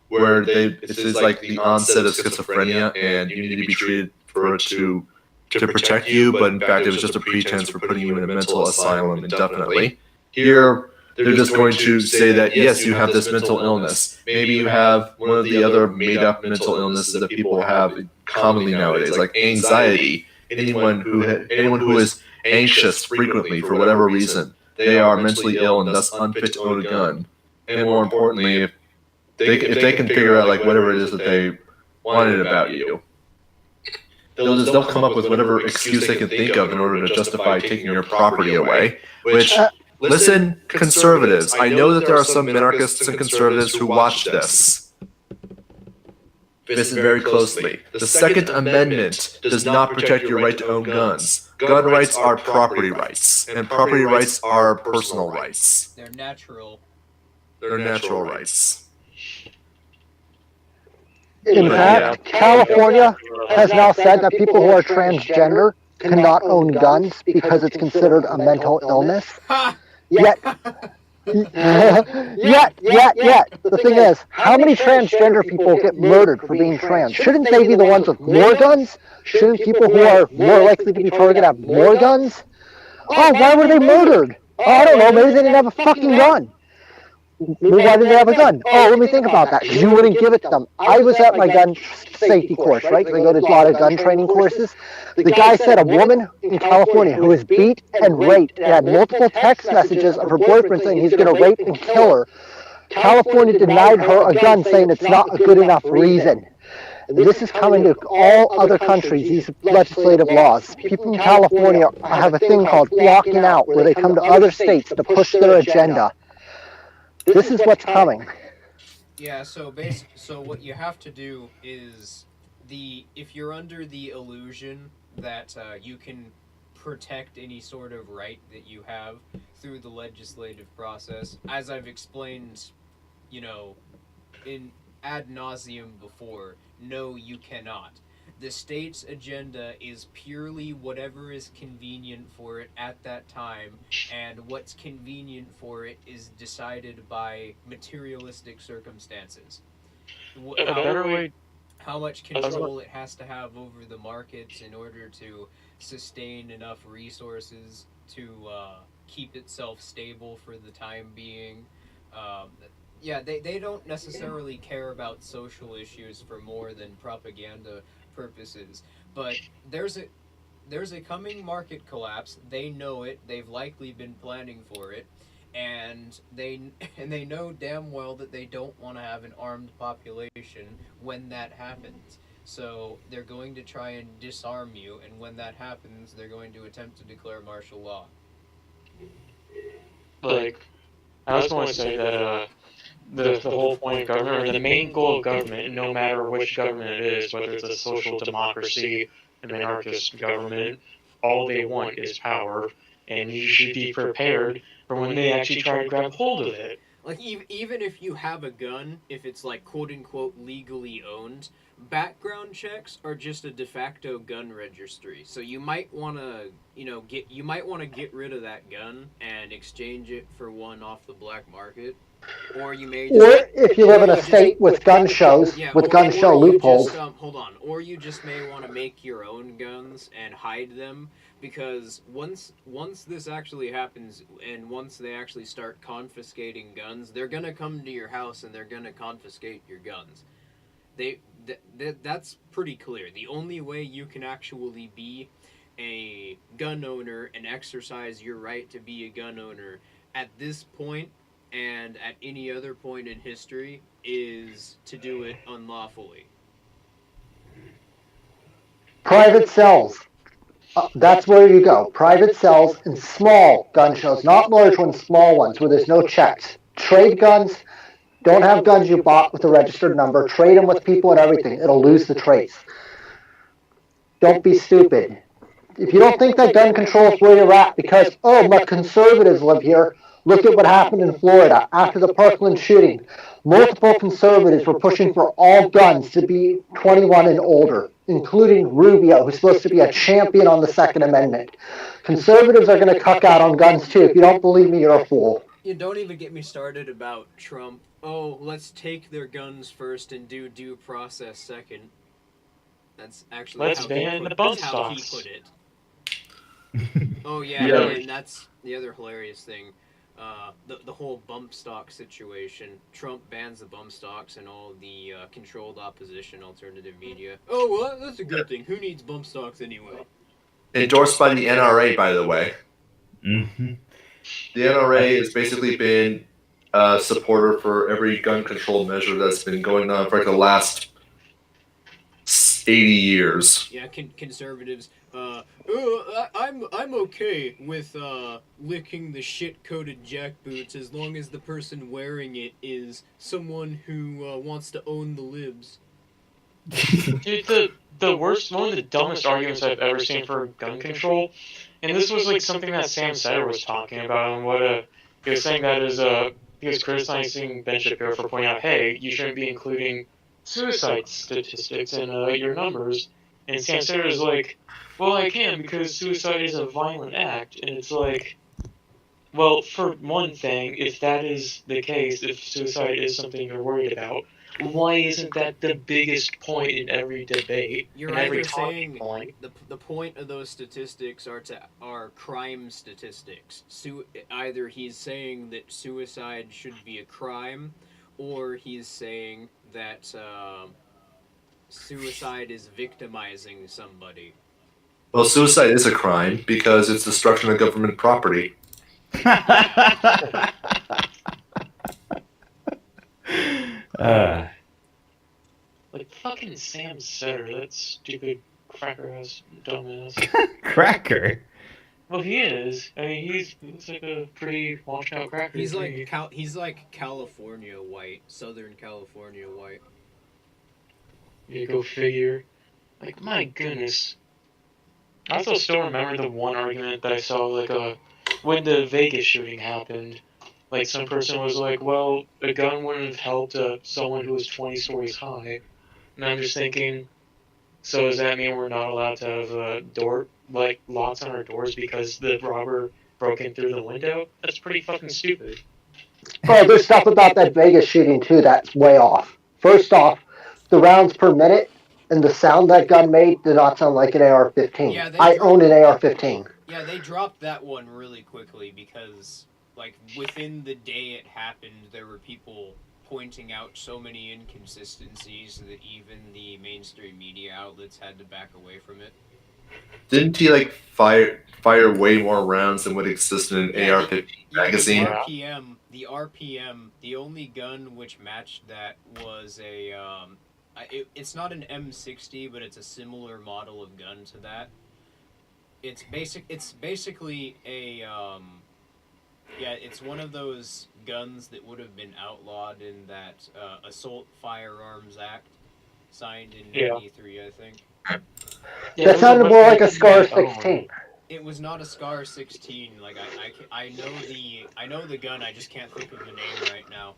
where it is like the onset of schizophrenia, and you need to be treated for it to protect you. But in fact, it was just a pretense for putting you in a mental asylum indefinitely. Here, they're just going to say that, yes, you have this mental illness. Maybe you have one of the other made-up mental illnesses that people have commonly nowadays, like anxiety. Anyone who is anxious frequently for whatever reason, they are mentally ill and thus unfit to own a gun. And more importantly, if they can figure out like whatever it is that they wanted about you, they'll come up with whatever excuse they can think of in order to justify taking your property away, which... Listen, conservatives, I know that there are some minarchists and conservatives who watch this. Listen very closely. The Second Amendment does not protect your right to own guns. Gun rights are property rights, and property rights are personal rights. They're natural. They're natural rights. In fact, California has now said that people who are transgender cannot own guns because it's considered a mental illness. Yet, the thing is, how many transgender people get murdered for being trans? Shouldn't they be the ones with more guns? Shouldn't people who are more likely to be targeted have more guns? Oh, why were they murdered? Oh, I don't know, maybe they didn't have a fucking gun. Why did they have a gun? Oh, let me think about that. You wouldn't give it to them. I was at my gun safety course, right? Because I go to a lot of gun training courses. The guy said a woman in California who was beat and raped and had multiple text messages of her boyfriend saying he's going to rape and kill her. California denied her a gun, saying it's not a good enough reason. This is coming to all other countries, these legislative laws. People in California have a thing called blocking out, where they come to other states to push their agenda. This is what's coming. Yeah, so what you have to do is if you're under the illusion that you can protect any sort of right that you have through the legislative process, as I've explained, in ad nauseum before, no, you cannot. The state's agenda is purely whatever is convenient for it at that time, and what's convenient for it is decided by materialistic circumstances. How much control it has to have over the markets in order to sustain enough resources to keep itself stable for the time being. They don't necessarily care about social issues for more than propaganda purposes, but there's a coming market collapse. They know it. They've likely been planning for it, and they know damn well that they don't want to have an armed population when that happens. So they're going to try and disarm you, and when that happens, they're going to attempt to declare martial law. I was going to say that the whole point of government, or the main goal of government, no matter which government it is, whether it's a social democracy, an anarchist government, all they want is power, and you should be prepared for when they actually try to grab hold of it. Like even if you have a gun, if it's like quote unquote legally owned, background checks are just a de facto gun registry. So you might want to, get rid of that gun and exchange it for one off the black market, or you may just, Or if you live in a state with gun shows, with gun show loopholes. Hold on, or you just may want to make your own guns and hide them, because once this actually happens and once they actually start confiscating guns, they're gonna come to your house and they're gonna confiscate your guns. That's pretty clear. The only way you can actually be a gun owner and exercise your right to be a gun owner at this point and at any other point in history is to do it unlawfully. Private cells. That's where you go. Private cells and small gun shows, not large ones, small ones where there's no checks. Trade guns. Don't have guns you bought with a registered number. Trade them with people and everything. It'll lose the trace. Don't be stupid. If you don't think that gun control is where you're at because, my conservatives live here, look at what happened in Florida after the Parkland shooting. Multiple conservatives were pushing for all guns to be 21 and older, including Rubio, who's supposed to be a champion on the Second Amendment. Conservatives are going to cuck out on guns too. If you don't believe me, you're a fool. You don't even get me started about Trump. Oh, let's take their guns first and do due process second. That's actually Let's ban the bump stocks. He put it. Oh yeah, and that's the other hilarious thing. The whole bump stock situation. Trump bans the bump stocks and all the controlled opposition alternative media. Oh, well, that's a good thing. Who needs bump stocks anyway? Endorsed by the NRA, by the way. Mm-hmm. The NRA has basically been a supporter for every gun control measure that's been going on for like the last 80 years. Yeah, conservatives. I'm okay with licking the shit-coated jackboots as long as the person wearing it is someone who wants to own the libs. Dude, the worst, one of the dumbest arguments I've ever seen for gun control, and this was like something that Sam Setter was talking about, and what he was saying that is he was criticizing Ben Shapiro for pointing out, hey, you shouldn't be including suicide statistics in your numbers, and Sam Setter is like, well, I can because suicide is a violent act, and it's like, well, for one thing, if that is the case, if suicide is something you're worried about, why isn't that the biggest point in every debate? You're either saying the point of those statistics are crime statistics. Either he's saying that suicide should be a crime, or he's saying that suicide is victimizing somebody. Well, suicide is a crime because it's destruction of government property. Like fucking Sam Setter, that stupid cracker-ass dumbass. Cracker? Well, he is. I mean, he's like a pretty washed-out cracker. He's like California white, Southern California white. You go figure. Like, my goodness. I also still remember the one argument that I saw, like, when the Vegas shooting happened. Like, some person was like, well, a gun wouldn't have helped someone who was 20 stories high. And I'm just thinking, so does that mean we're not allowed to have locks on our doors because the robber broke in through the window? That's pretty fucking stupid. Oh, there's stuff about that Vegas shooting too that's way off. First off, the rounds per minute and the sound that gun made did not sound like an AR-15. Yeah, I own an AR-15. Yeah, they dropped that one really quickly because, like, within the day it happened, there were people pointing out so many inconsistencies that even the mainstream media outlets had to back away from it. Didn't he like fire way more rounds than would exist in an AR-15 magazine? The RPM, the only gun which matched that was a it's not an M60, but it's a similar model of gun to that. It's basically a it's one of those guns that would have been outlawed in that Assault Firearms Act, signed in '93, I think. That sounded more like a SCAR 16. It was not a Scar 16. Like I know the gun. I just can't think of the name right now.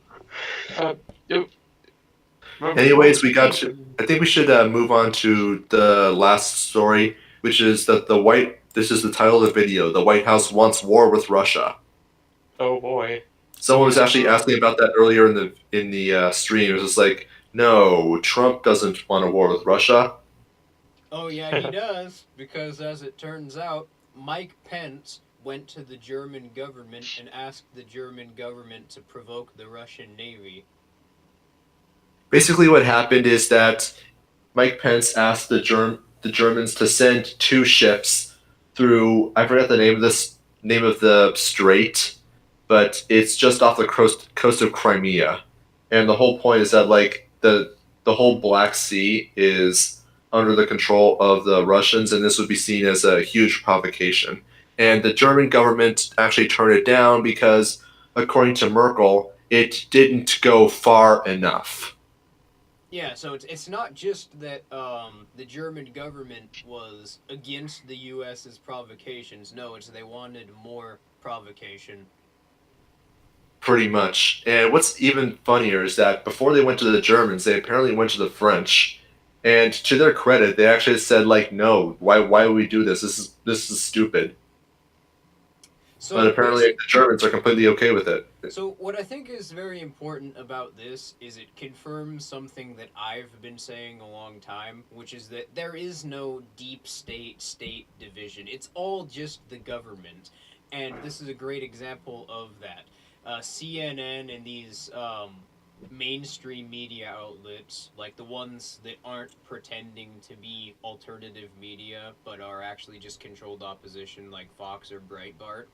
Anyways, I think we should move on to the last story, which is that this is the title of the video. The White House wants war with Russia. Oh boy. Someone was actually asking about that earlier in the stream. It was just like, no, Trump doesn't want a war with Russia. Oh yeah, he does, because as it turns out, Mike Pence went to the German government and asked the German government to provoke the Russian Navy. Basically, what happened is that Mike Pence asked the Germans to send 2 ships through. I forgot the name of the strait, but it's just off the coast of Crimea, and the whole point is that like the whole Black Sea is under the control of the Russians, and this would be seen as a huge provocation. And the German government actually turned it down because, according to Merkel, it didn't go far enough. Yeah, so it's not just that the German government was against the U.S.'s provocations. No, it's they wanted more provocation. Pretty much. And what's even funnier is that before they went to the Germans, they apparently went to the French. And to their credit, they actually said like, "No, why would we do this? This is stupid." So But apparently, the Germans are completely okay with it. So what I think is very important about this is it confirms something that I've been saying a long time, which is that there is no deep state division. It's all just the government. And this is a great example of that. CNN and these mainstream media outlets, like the ones that aren't pretending to be alternative media, but are actually just controlled opposition, like Fox or Breitbart,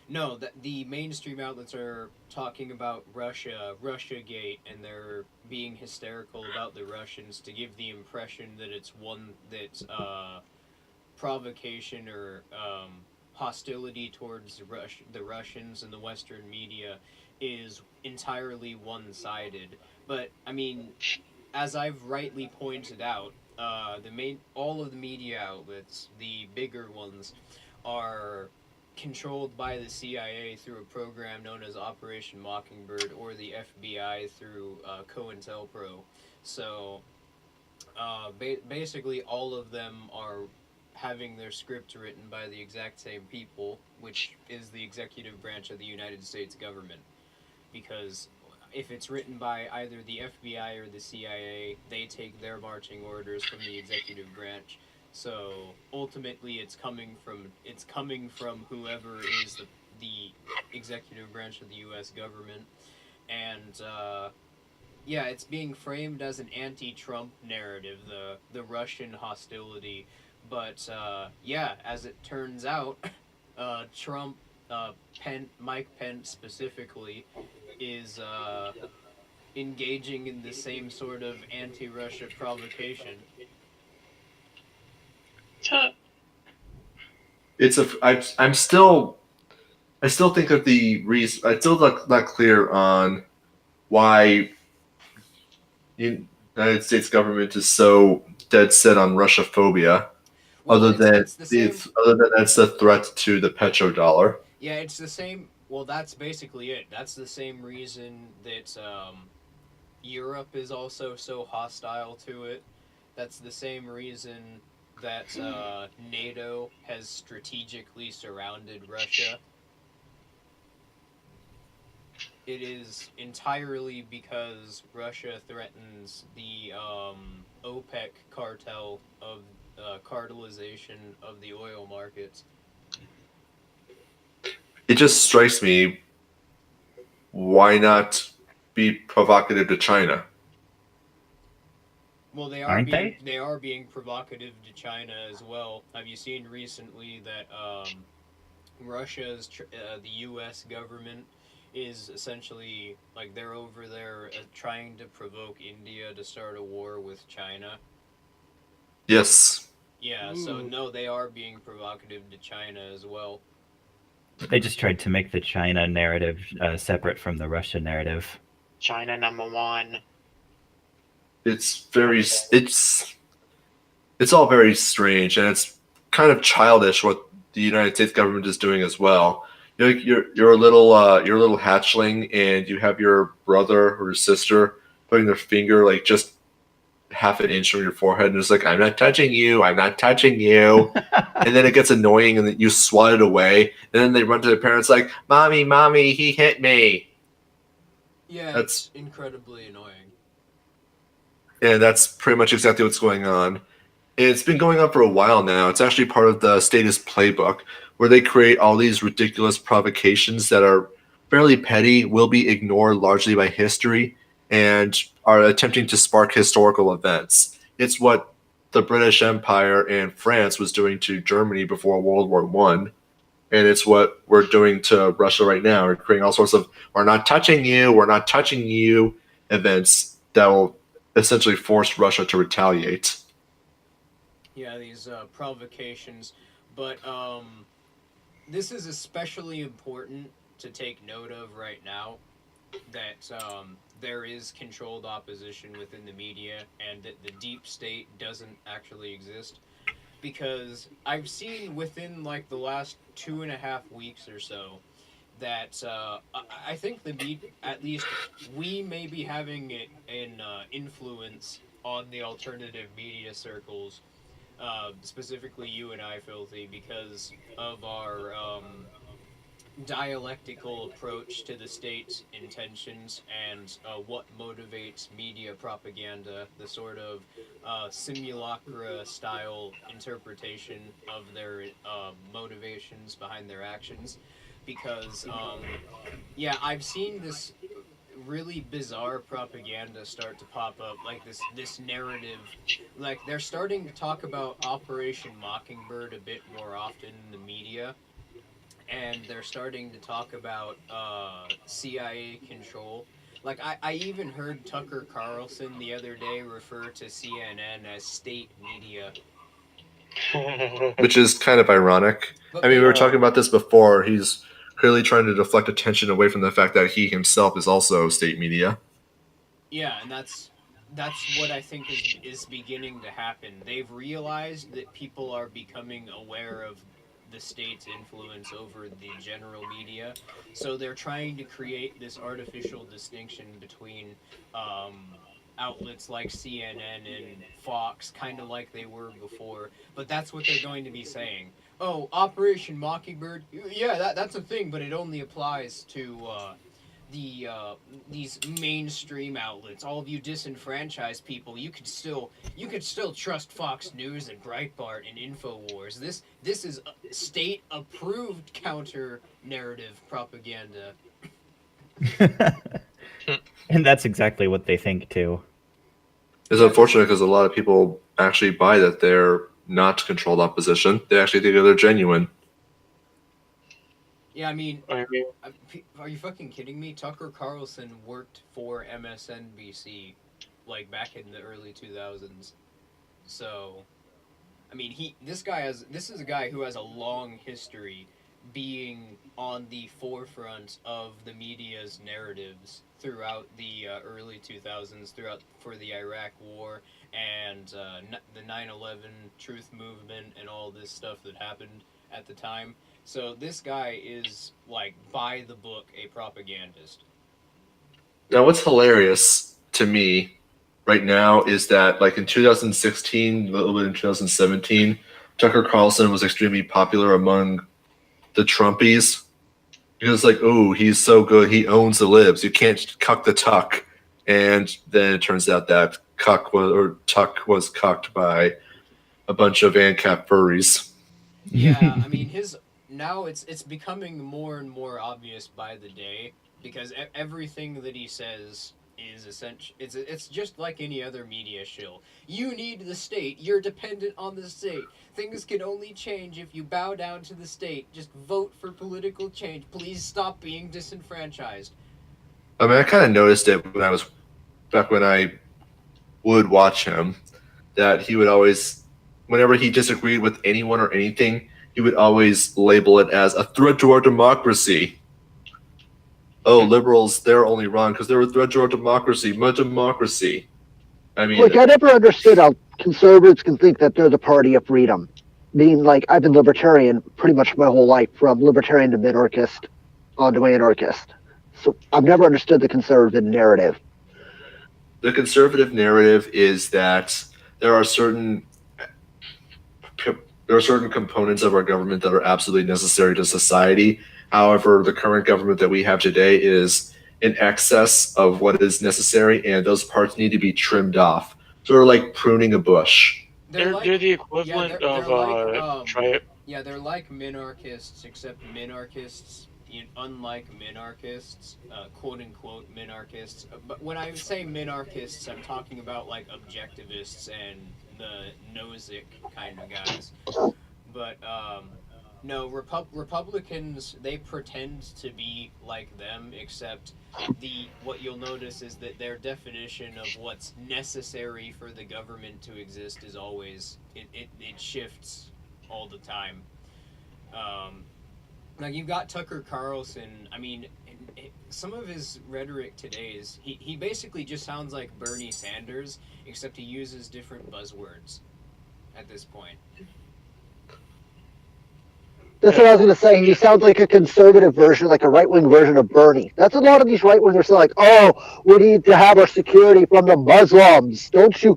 no, the mainstream outlets are talking about Russiagate, and they're being hysterical about the Russians to give the impression that it's one that's provocation or hostility towards the Russians and the Western media is entirely one-sided. But I mean, as I've rightly pointed out, all of the media outlets, the bigger ones, are controlled by the CIA through a program known as Operation Mockingbird, or the FBI through COINTELPRO. So basically all of them are having their scripts written by the exact same people, which is the executive branch of the United States government. Because if it's written by either the FBI or the CIA, they take their marching orders from the executive branch. So ultimately, it's coming from whoever is the executive branch of the U.S. government, and yeah, it's being framed as an anti-Trump narrative, the Russian hostility. But yeah, as it turns out, Trump, Mike Pence specifically, is engaging in the same sort of anti-Russia provocation. I still think that the reason I'm still not clear on why the United States government is so dead set on Russophobia. Well, other than it's the same. that's a threat to the petrodollar. Yeah, it's the same. Well, that's basically it. That's the same reason that Europe is also so hostile to it. That's the same reason that NATO has strategically surrounded Russia. It is entirely because Russia threatens the OPEC cartel of cartelization of the oil markets. It just strikes me, why not be provocative to China? Well, they Aren't are being provocative to China as well. Have you seen recently that Russia's the U.S. government is essentially like they're over there trying to provoke India to start a war with China? Yes. Yeah, so no, they are being provocative to China as well. They just tried to make the China narrative separate from the Russia narrative. China #1. It's all very strange, and kind of childish what the United States government is doing as well. You're a little hatchling, and you have your brother or your sister putting their finger like just half an inch from your forehead, and it's like, I'm not touching you, I'm not touching you. And then it gets annoying, and then you swat it away, and then they run to their parents like, mommy, he hit me. Yeah, That's- it's incredibly annoying. And that's pretty much exactly what's going on. It's been going on for a while now. It's actually part of the statist playbook, where they create all these ridiculous provocations that are fairly petty, will be ignored largely by history, and are attempting to spark historical events. It's what the British Empire and France was doing to Germany before World War One, and it's what we're doing to Russia right now. We're creating all sorts of we're not touching you events that will essentially force Russia to retaliate. Yeah, these provocations, but this is especially important to take note of right now, that there is controlled opposition within the media, and that the deep state doesn't actually exist. Because I've seen within like the last 2.5 weeks or so that I think at least we may be having an influence on the alternative media circles, specifically you and I, Filthy, because of our dialectical approach to the state's intentions and what motivates media propaganda, the sort of simulacra style interpretation of their motivations behind their actions. Because, yeah, I've seen this really bizarre propaganda start to pop up, like this narrative. Like, they're starting to talk about Operation Mockingbird a bit more often in the media, and they're starting to talk about CIA control. Like, I even heard Tucker Carlson the other day refer to CNN as state media. Which is kind of ironic. But I mean, we were they- talking about this before. He's clearly trying to deflect attention away from the fact that he himself is also state media. Yeah, and that's what I think is beginning to happen. They've realized that people are becoming aware of the state's influence over the general media, so they're trying to create this artificial distinction between outlets like CNN and Fox, kind of like they were before. But that's what they're going to be saying. Oh, Operation Mockingbird, yeah, that's a thing, but it only applies to these mainstream outlets. All of you disenfranchised people, you could still trust Fox News and Breitbart and Infowars. This is state approved counter narrative propaganda. And that's exactly what they think too. It's unfortunate because a lot of people actually buy that they're not controlled opposition. They actually think they're genuine. Yeah, I mean, I mean, are you fucking kidding me? Tucker Carlson worked for MSNBC, like back in the early 2000s. So, I mean, this is a guy who has a long history being on the forefront of the media's narratives throughout the early 2000s, for the Iraq War and the 9/11 Truth Movement and all this stuff that happened at the time. So this guy is, like, by the book, a propagandist. Now, what's hilarious to me right now is that, like, in 2016, a little bit in 2017, Tucker Carlson was extremely popular among the Trumpies. Because, like, oh, he's so good, he owns the libs, you can't cuck the tuck. And then it turns out that tuck was cucked by a bunch of ANCAP furries. Yeah, I mean, now it's becoming more and more obvious by the day, because everything that he says is essential. It's just like any other media shill. You need the state. You're dependent on the state. Things can only change if you bow down to the state. Just vote for political change. Please stop being disenfranchised. I mean, I kind of noticed it when I would watch him, that he would always, whenever he disagreed with anyone or anything, he would always label it as a threat to our democracy. Oh, liberals, they're only wrong because they're a threat to our democracy. My democracy. I mean, Look, I never understood how conservatives can think that they're the party of freedom. being like I've been libertarian pretty much my whole life, from libertarian to minarchist on to anarchist. So I've never understood the conservative narrative. The conservative narrative is that there are certain components of our government that are absolutely necessary to society. However, the current government that we have today is in excess of what is necessary, and those parts need to be trimmed off. Sort of like pruning a bush. They're the equivalent they're like minarchists, except minarchists, unlike minarchists, quote unquote minarchists. But when I say minarchists, I'm talking about like objectivists and the Nozick kind of guys. But no, Republicans, they pretend to be like them, except what you'll notice is that their definition of what's necessary for the government to exist is always it shifts all the time. Like you've got Tucker Carlson. I mean, some of his rhetoric today is he basically just sounds like Bernie Sanders, except he uses different buzzwords at this point. That's what I was going to say. He sounds like a conservative version, like a right-wing version of Bernie. That's a lot of these right-wingers are like, oh, we need to have our security from the Muslims. Don't you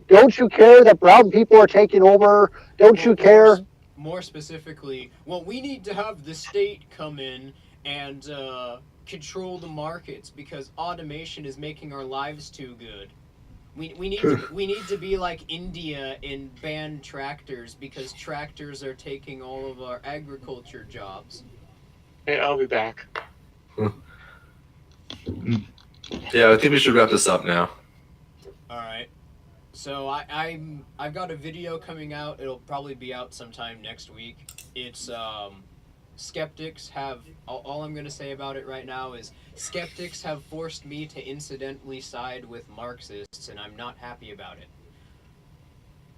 care that brown people are taking over? Don't you care? More specifically, well, we need to have the state come in and control the markets because automation is making our lives too good. We need to be like India and ban tractors because tractors are taking all of our agriculture jobs. Hey, I'll be back. Yeah, I think we should wrap this up now. All right. So I've got a video coming out. It'll probably be out sometime next week. It's skeptics have all I'm going to say about it right now is skeptics have forced me to incidentally side with Marxists, and I'm not happy about it.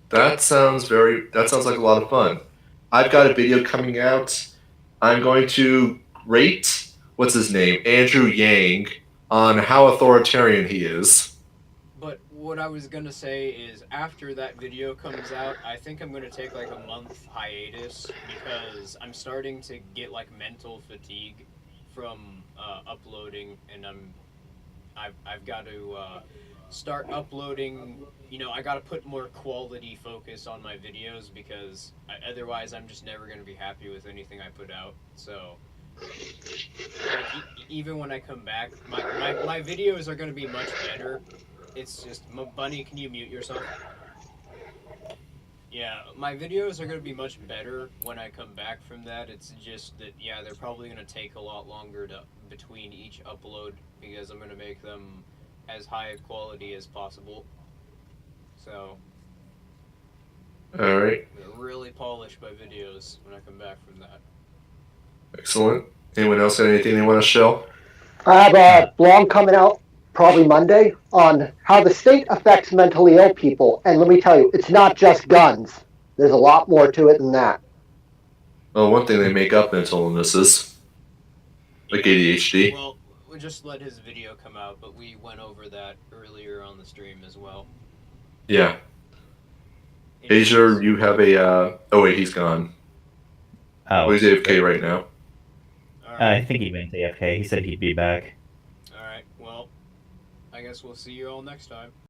That sounds like a lot of fun. I've got a video coming out. I'm going to rate what's his name, Andrew Yang, on how authoritarian he is. But what I was going to say is after that video comes out, I think I'm going to take like a month hiatus because I'm starting to get like mental fatigue from uploading, and I've got to start uploading. You know, I got to put more quality focus on my videos because otherwise I'm just never going to be happy with anything I put out. So like, even when I come back, my videos are going to be much better. It's just, Bunny, can you mute yourself? Yeah, my videos are going to be much better when I come back from that. It's just that, yeah, they're probably going to take a lot longer between each upload because I'm going to make them as high a quality as possible. So, All right. I'm going to really polish my videos when I come back from that. Excellent. Anyone else got anything they want to show? I have a blog coming out probably Monday on how the state affects mentally ill people. And let me tell you, it's not just guns. There's a lot more to it than that. Well, one thing they make up mental illnesses, like ADHD. Well, we just let his video come out, but we went over that earlier on the stream as well. Yeah. Asia, you have a... oh, wait, he's gone. Oh, He's AFK right now. I think he went AFK. He said he'd be back. Alright, well, I guess we'll see you all next time.